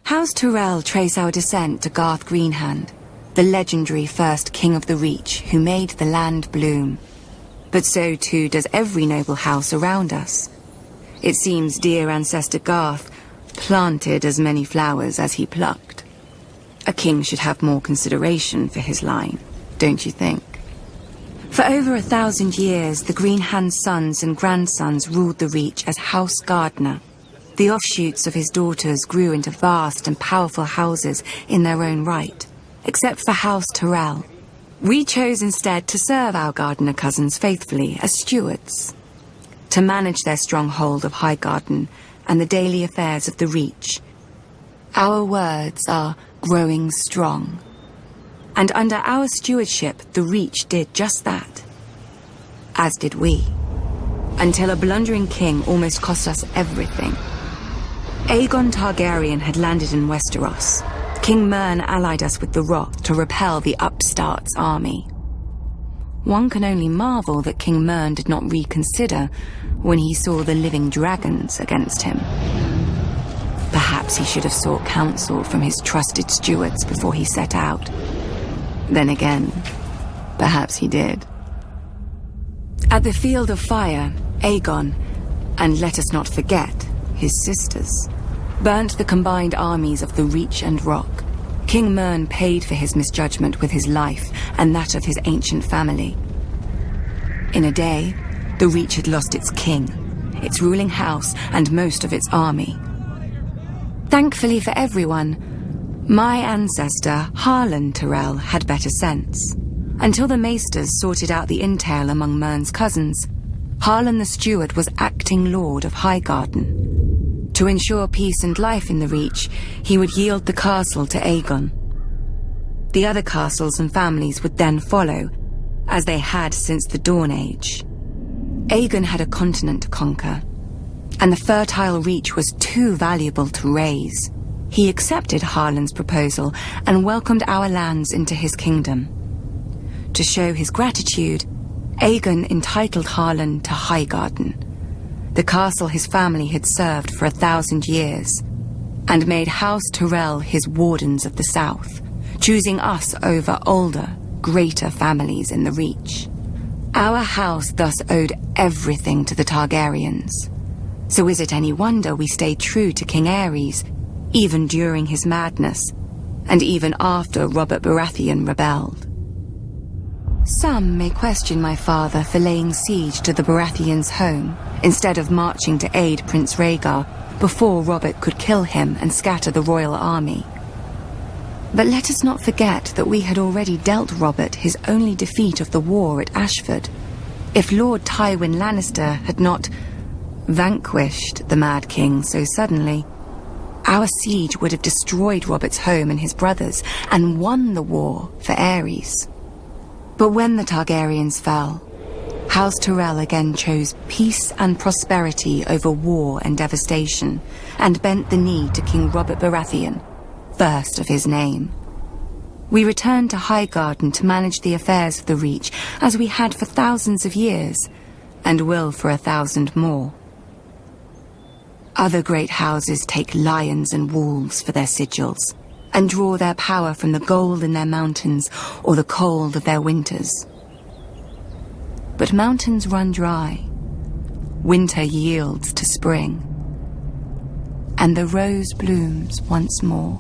House Tyrell trace our descent to Garth Greenhand, the legendary first king of the Reach who made the land bloom. But so too does every noble house around us. It seems dear ancestor Garth planted as many flowers as he plucked. A king should have more consideration for his line, don't you think? For over 1,000 years, the Greenhand's sons and grandsons ruled the Reach as House Gardener. The offshoots of his daughters grew into vast and powerful houses in their own right, except for House Tyrell. We chose instead to serve our Gardener cousins faithfully as stewards, to manage their stronghold of Highgarden and the daily affairs of the Reach. Our words are growing strong. And under our stewardship, the Reach did just that. As did we. Until a blundering king almost cost us everything. Aegon Targaryen had landed in Westeros. King Mern allied us with the Rock to repel the upstart's army. One can only marvel that King Mern did not reconsider when he saw the living dragons against him. Perhaps he should have sought counsel from his trusted stewards before he set out. Then again, perhaps he did. At the Field of Fire, Aegon, and let us not forget, his sisters, burnt the combined armies of the Reach and Rock. King Mern paid for his misjudgment with his life and that of his ancient family. In a day, the Reach had lost its king, its ruling house, and most of its army. Thankfully for everyone, my ancestor, Harlan Tyrell, had better sense. Until the Maesters sorted out the entail among Mern's cousins, Harlan the Steward was acting Lord of Highgarden. To ensure peace and life in the Reach, he would yield the castle to Aegon. The other castles and families would then follow, as they had since the Dawn Age. Aegon had a continent to conquer, and the fertile Reach was too valuable to raise. He accepted Harlan's proposal and welcomed our lands into his kingdom. To show his gratitude, Aegon entitled Harlan to Highgarden, the castle his family had served for 1,000 years, and made House Tyrell his wardens of the south, choosing us over older, greater families in the Reach. Our house thus owed everything to the Targaryens. So is it any wonder we stayed true to King Aerys, even during his madness, and even after Robert Baratheon rebelled? Some may question my father for laying siege to the Baratheons' home, instead of marching to aid Prince Rhaegar before Robert could kill him and scatter the royal army. But let us not forget that we had already dealt Robert his only defeat of the war at Ashford. If Lord Tywin Lannister had not vanquished the Mad King so suddenly, our siege would have destroyed Robert's home and his brothers, and won the war for Aerys. But when the Targaryens fell, House Tyrell again chose peace and prosperity over war and devastation, and bent the knee to King Robert Baratheon, first of his name. We returned to Highgarden to manage the affairs of the Reach, as we had for thousands of years, and will for 1,000 more. Other great houses take lions and wolves for their sigils, and draw their power from the gold in their mountains or the cold of their winters. But mountains run dry, winter yields to spring, and the rose blooms once more.